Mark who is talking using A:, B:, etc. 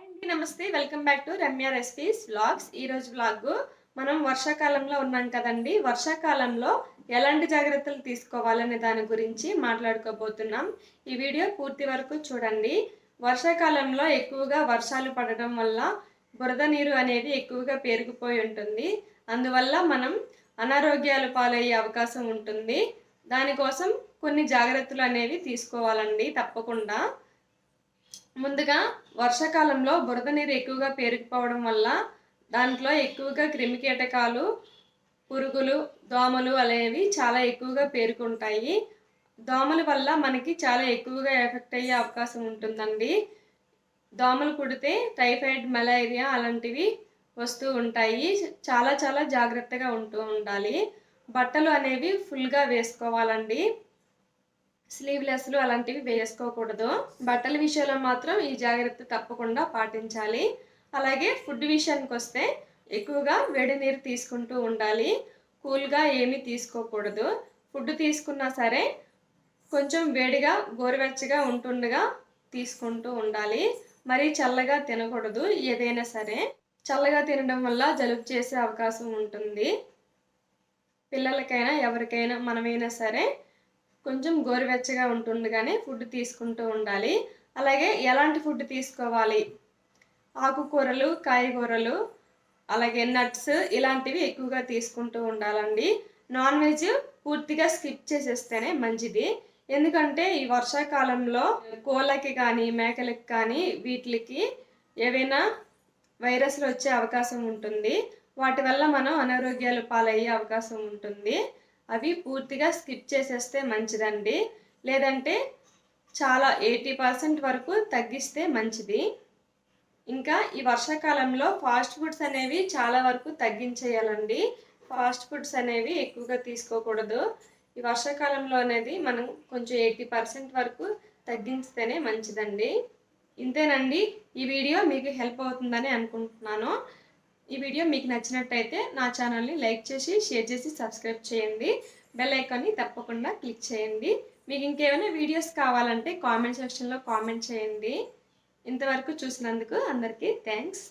A: అండి నమస్తే welcome back to Ramya recipes vlogs. ఈరోజు వ్లాగ్ మనం వర్షాకాలంలో ఉన్నాం కదండి. వర్షాకాలంలో ఎలాంటి జాగ్రత్తలు తీసుకోవాలనే దాని గురించి మాట్లాడుకోబోతున్నాం. ఈ వీడియో పూర్తి వరకు చూడండి. వర్షాకాలంలో ఎక్కువగా వర్షాలు పడడం వల్ల బురద నీరు అనేది ఎక్కువగా పేరుకుపోయి ఉంటుంది. అందువల్ల మనం అనారోగ్యాలు పాలయ్యే అవకాశం ఉంటుంది. దానికోసం కొన్ని జాగ్రత్తలు అనేవి తీసుకోవాలండి తప్పకుండా. ముందుగా వర్షాకాలంలో బురద నీరు ఎక్కువగా పేరుకుపోవడం వల్ల దాంట్లో ఎక్కువగా క్రిమికీటకాలు, పురుగులు, దోమలు అనేవి చాలా ఎక్కువగా పేరుకుంటాయి. దోమల వల్ల మనకి చాలా ఎక్కువగా ఎఫెక్ట్ అయ్యే అవకాశం ఉంటుందండి. దోమలు కుడితే టైఫాయిడ్, మలేరియా అలాంటివి వస్తూ ఉంటాయి. చాలా జాగ్రత్తగా ఉండాలి. బట్టలు అనేవి ఫుల్గా వేసుకోవాలండి. స్లీవ్లెస్లు అలాంటివి వేసుకోకూడదు. బట్టల విషయంలో మాత్రం ఈ జాగ్రత్త తప్పకుండా పాటించాలి. అలాగే ఫుడ్ విషయానికి వస్తే ఎక్కువగా వేడి నీరు తీసుకుంటూ ఉండాలి. కూల్గా ఏమీ తీసుకోకూడదు. ఫుడ్ తీసుకున్నా సరే కొంచెం వేడిగా గోరువెచ్చగా ఉంటుండగా తీసుకుంటూ ఉండాలి. మరీ చల్లగా తినకూడదు. ఏదైనా సరే చల్లగా తినడం వల్ల జలుబు చేసే అవకాశం ఉంటుంది. పిల్లలకైనా ఎవరికైనా మనమైనా సరే కొంచెం గోరువెచ్చగా ఉంటుండగానే ఫుడ్ తీసుకుంటూ ఉండాలి. అలాగే ఎలాంటి ఫుడ్ తీసుకోవాలి? ఆకుకూరలు, కాయగూరలు, అలాగే నట్స్ ఇలాంటివి ఎక్కువగా తీసుకుంటూ ఉండాలండి. నాన్ వెజ్ పూర్తిగా స్కిప్ చేసేస్తేనే మంచిది. ఎందుకంటే ఈ వర్షాకాలంలో కోళ్ళకి కానీ మేకలకి కానీ వీటికి ఏవైనా వైరస్లు వచ్చే అవకాశం ఉంటుంది. వాటి వల్ల మనం అనారోగ్యాలు పాలయ్యే అవకాశం ఉంటుంది. అవి పూర్తిగా స్కిప్ చేసేస్తే మంచిదండి. లేదంటే చాలా 80% వరకు తగ్గిస్తే మంచిది. ఇంకా ఈ వర్షాకాలంలో ఫాస్ట్ ఫుడ్స్ అనేవి చాలా వరకు తగ్గించేయాలండి. ఫాస్ట్ ఫుడ్స్ అనేవి ఎక్కువగా తీసుకోకూడదు. ఈ వర్షాకాలంలో అనేది మనం కొంచెం 80% వరకు తగ్గిస్తేనే మంచిదండి. ఇంతేనండి. ఈ వీడియో మీకు హెల్ప్ అవుతుందని అనుకుంటున్నాను. ఈ వీడియో మీకు నచ్చినట్టయితే నా ఛానల్ని లైక్ చేసి, షేర్ చేసి, సబ్స్క్రైబ్ చేయండి. బెల్ ఐకాన్ని తప్పకుండా క్లిక్ చేయండి. మీకు ఇంకేమైనా వీడియోస్ కావాలంటే కామెంట్ సెక్షన్లో కామెంట్ చేయండి. ఇంతవరకు చూసినందుకు అందరికీ థ్యాంక్స్.